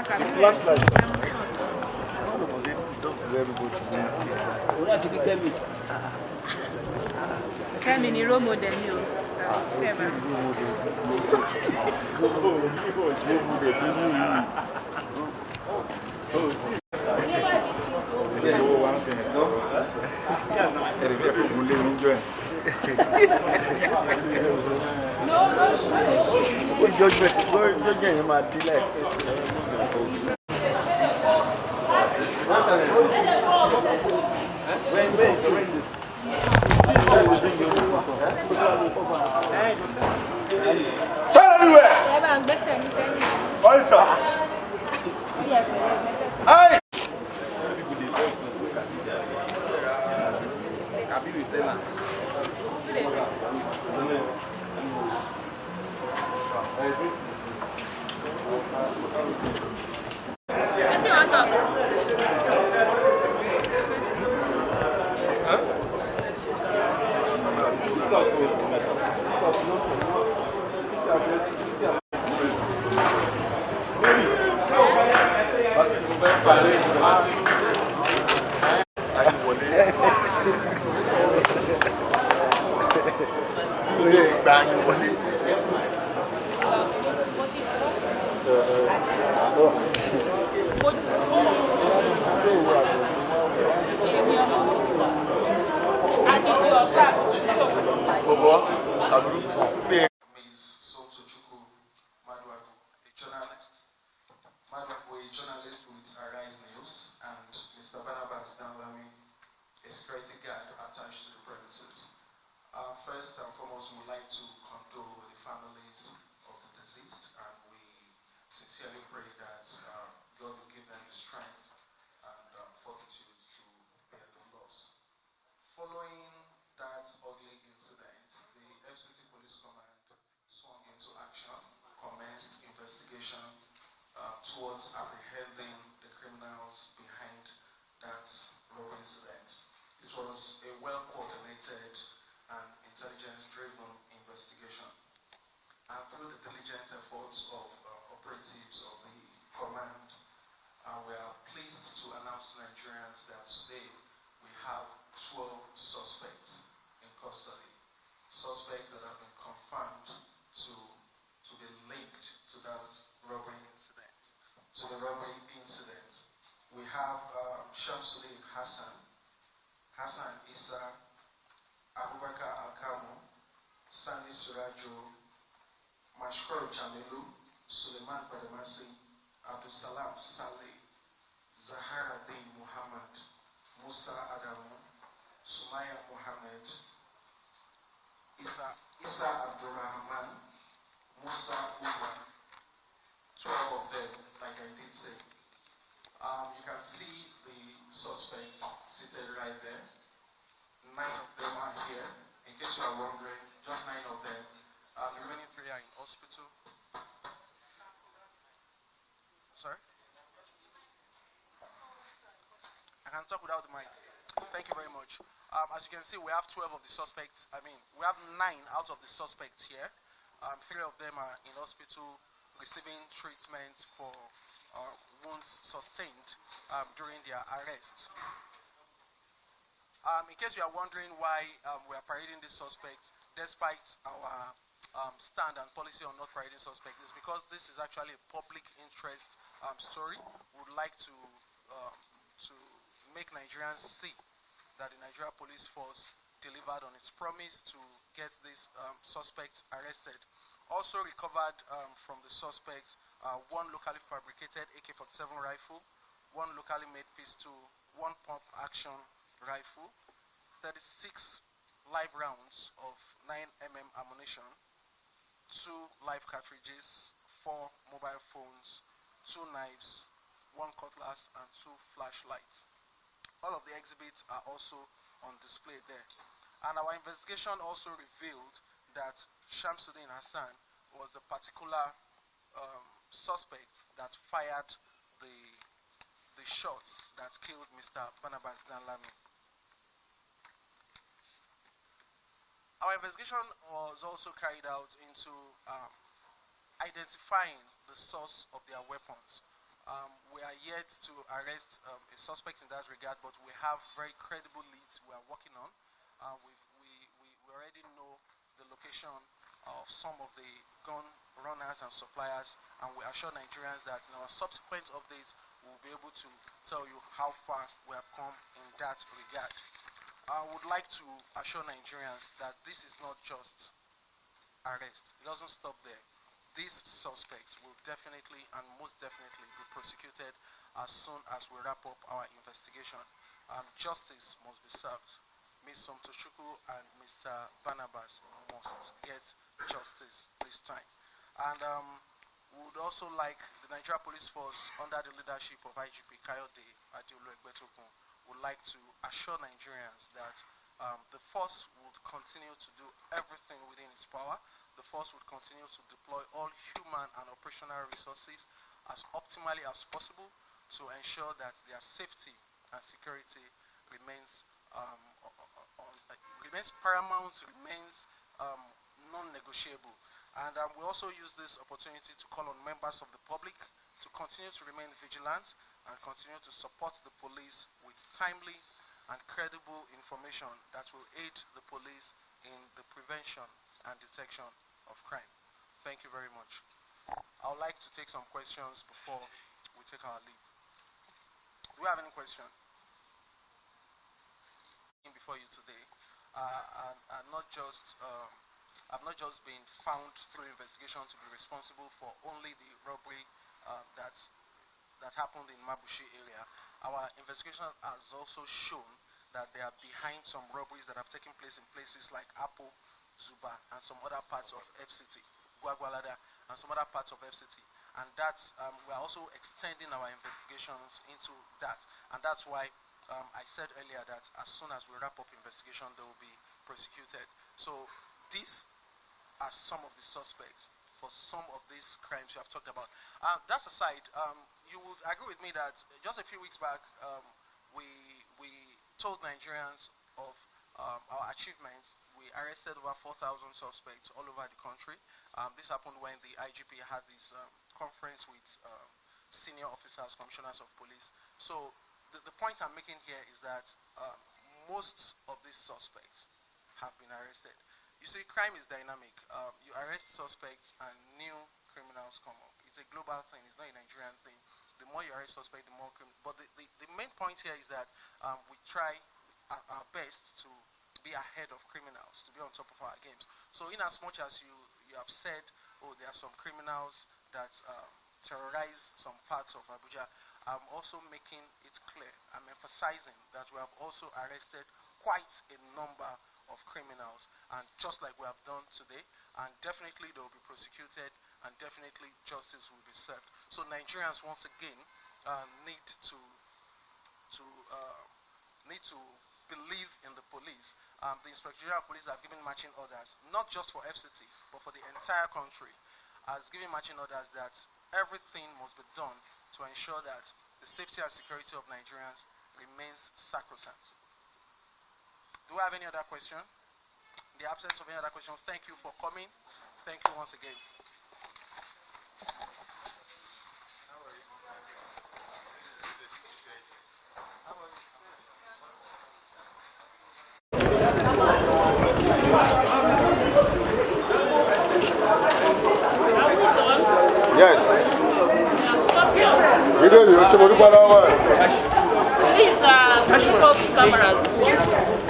flashlight. Kẹ́mi ni role model mi o. First and foremost, we would like to condole with the families of the deceased, and we sincerely pray that God will give them the strength and fortitude to bear the loss. Following that ugly incident, the FCT Police Command swung into action, commenced investigation towards apprehending the criminals behind that robbery incident. It was a well-coordinated and intelligence-driven investigation. And through the diligent efforts of operatives of the command, we are pleased to announce to Nigerians that today we have 12 suspects in custody. Suspects that have been confirmed to be linked to that robbery incident. We have Shamsuddin Hassan Issa, Abubakar Alkamu, Sani Surajo, Mashkor Jamilu, Suleiman Badamasi, Abdulsalam Saleh, Zahara Din Muhammad, Musa Adamu, Sumaya Muhammad, Isa Abdurrahman, Musa Uba, 12 of them, like I did say. You can see the suspects seated right there. 9 of them are here. In case you are wondering, just 9 of them. The remaining 3 are in hospital. Sorry? I can talk without the mic. Thank you very much. As you can see, we have 12 of the suspects. We have 9 out of the suspects here. 3 of them are in hospital receiving treatment for wounds sustained during their arrest. In case you are wondering why we are parading these suspects, despite our stand and policy on not parading suspects, is because this is actually a public interest story. We would like to make Nigerians see that the Nigeria Police Force delivered on its promise to get these suspects arrested. Also recovered from the suspects 1 locally fabricated AK-47 rifle, 1 locally made pistol, 1 pump action rifle, 36 live rounds of 9mm ammunition, 2 live cartridges, 4 mobile phones, 2 knives, 1 cutlass, and 2 flashlights. All of the exhibits are also on display there. And our investigation also revealed that Shamsuddin Hassan was the particular suspect that fired the shots that killed Mr. Barnabas Danlami. Our investigation was also carried out into identifying the source of their weapons. We are yet to arrest a suspect in that regard, but we have very credible leads we are working on. We already know the location of some of the gun runners and suppliers, and we assure Nigerians that in our subsequent updates we'll be able to tell you how far we have come in that regard. I would like to assure Nigerians that this is not just arrest. It doesn't stop there. These suspects will definitely and most definitely be prosecuted as soon as we wrap up our investigation. Justice must be served. Ms. Somtochukwu and Mr. Barnabas must get justice this time. And we would also like the Nigeria Police Force, under the leadership of IGP Kayode Adeolu-Egbetokun, would like to assure Nigerians that the force would continue to do everything within its power. The force would continue to deploy all human and operational resources as optimally as possible to ensure that their safety and security remains paramount, remains non-negotiable. And we also use this opportunity to call on members of the public to continue to remain vigilant and continue to support the police with timely and credible information that will aid the police in the prevention and detection of crime. Thank you very much. I would like to take some questions before we take our leave. Do we have any question? Before you today, I've not just been found through investigation to be responsible for only the robbery that happened in Mabushi area. Our investigation has also shown that they are behind some robberies that have taken place in places like Apo, Zuba, and some other parts of FCT, Gwagwalada, and some other parts of FCT. And that's, we are also extending our investigations into that. And that's why I said earlier that as soon as we wrap up investigation, they will be prosecuted. So these are some of the suspects for some of these crimes you have talked about. That aside, you would agree with me that just a few weeks back, we told Nigerians of our achievements. We arrested over 4,000 suspects all over the country. This happened when the IGP had this conference with senior officers, commissioners of police. So the point I'm making here is that most of these suspects have been arrested. You see, crime is dynamic. You arrest suspects and new criminals come up. It's a global thing. It's not a Nigerian thing. The more you arrest suspects, the more criminals. But the main point here is that we try our best to be ahead of criminals, to be on top of our games. So in as much as you have said, oh, there are some criminals that terrorize some parts of Abuja, I'm also making it clear, I'm emphasizing that we have also arrested quite a number of criminals, and just like we have done today, and definitely they will be prosecuted, and definitely justice will be served. So Nigerians once again need to believe in the police. The Inspector General of Police have given marching orders, not just for FCT, but for the entire country, has given marching orders that everything must be done to ensure that the safety and security of Nigerians remains sacrosanct. Do I have any other question? In the absence of any other questions, thank you for coming. Thank you once again. Yes. Please, push up cameras.